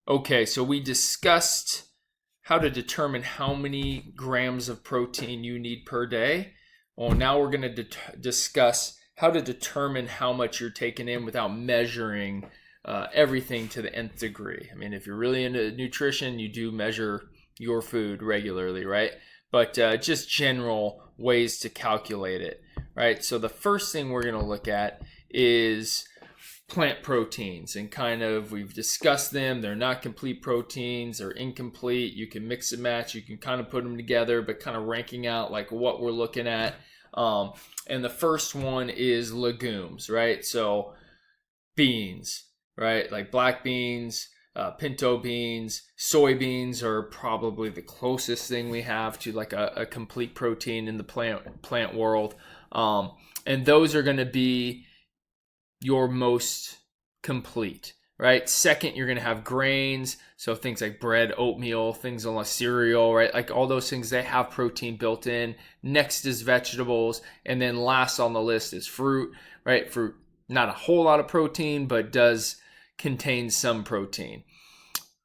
Okay, so we discussed how to determine how many grams of protein you need per day. Well, now we're going to discuss how to determine how much you're taking in without measuring everything to the nth degree. I mean, if you're really into nutrition, you do measure your food regularly, right? But just general ways to calculate it, right? So the first thing we're going to look at is plant proteins, and kind of we've discussed them. They're not complete proteins, they're incomplete. You can mix and match, you can kind of put them together, but kind of ranking out like what we're looking at. And the first one is legumes, right? So beans, right? Like black beans, pinto beans, soybeans are probably the closest thing we have to like a complete protein in the plant world. And those are going to be your most complete, right? Second, you're going to have grains. So things like bread, oatmeal, things like cereal, right? Like all those things, they have protein built in. Next is vegetables. And then last on the list is fruit, right? Fruit, not a whole lot of protein, but does contain some protein,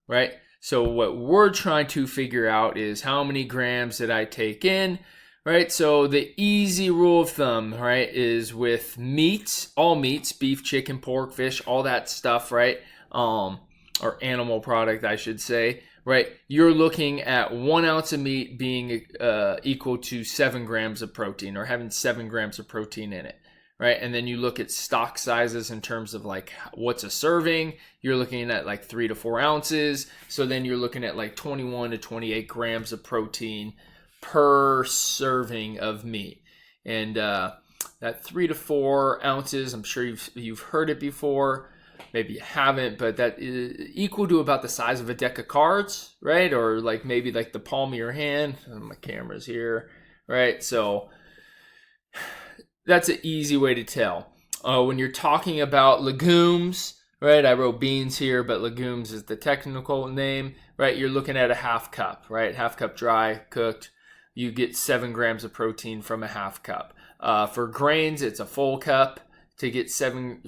right? So what we're trying to figure out is how many grams did I take in, right? So the easy rule of thumb, right, is with meats, all meats, beef, chicken, pork, fish, all that stuff, right? Or animal product, I should say, right? You're looking at 1 ounce of meat being equal to 7 grams of protein, or having 7 grams of protein in it, right? And then you look at stock sizes in terms of like what's a serving. You're looking at like 3 to 4 ounces. So then you're looking at like 21 to 28 grams of protein per serving of meat. And that 3 to 4 ounces, I'm sure you've heard it before, maybe you haven't, but that is equal to about the size of a deck of cards, right? Or like maybe like the palm of your hand. My camera's here, right? So that's an easy way to tell. When you're talking about legumes, right? I wrote beans here, but legumes is the technical name, right? You're looking at a half cup, right? Half cup dry, cooked. You get 7 grams of protein from a half cup. For grains, it's a full cup to get 7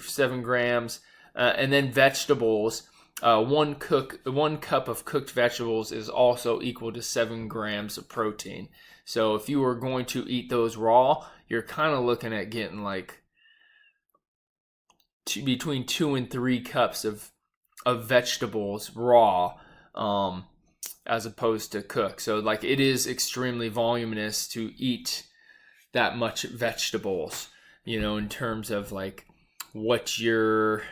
grams. And then vegetables, one cup of cooked vegetables is also equal to 7 grams of protein. So if you were going to eat those raw, you're kind of looking at getting like between 2 and 3 cups of vegetables raw, as opposed to cook. So like it is extremely voluminous to eat that much vegetables, in terms of like what your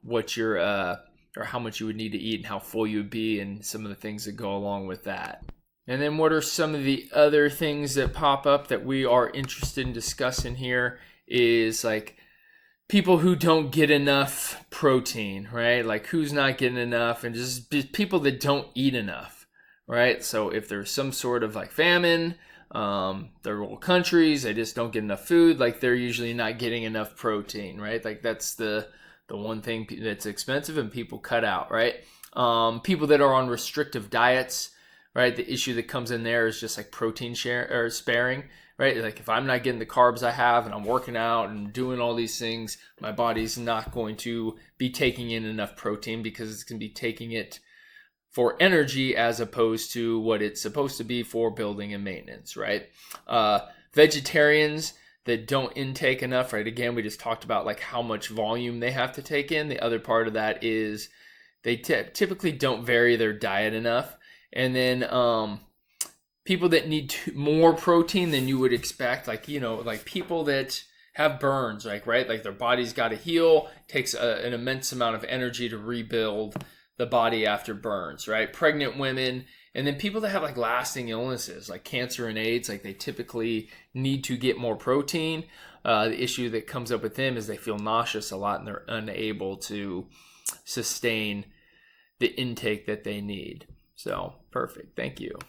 or how much you would need to eat and how full you would be, and some of the things that go along with that. And then what are some of the other things that pop up that we are interested in discussing here is like people who don't get enough protein, right? Like who's not getting enough, and just people that don't eat enough, right? So if there's some sort of like famine, third world countries, they just don't get enough food, like they're usually not getting enough protein, right? Like that's the one thing that's expensive and people cut out, right? People that are on restrictive diets, right? The issue that comes in there is just like protein sparing, right? Like if I'm not getting the carbs I have and I'm working out and doing all these things, my body's not going to be taking in enough protein because it's going to be taking it for energy as opposed to what it's supposed to be for building and maintenance, right? Vegetarians that don't intake enough, right? Again, we just talked about like how much volume they have to take in. The other part of that is they typically don't vary their diet enough. And then people that need more protein than you would expect, like, like people that have burns, like, right? Like their body's got to heal. It takes an immense amount of energy to rebuild the body after burns, right? Pregnant women, and then people that have like lasting illnesses like cancer and AIDS, like they typically need to get more protein. The issue that comes up with them is they feel nauseous a lot and they're unable to sustain the intake that they need. So perfect. Thank you.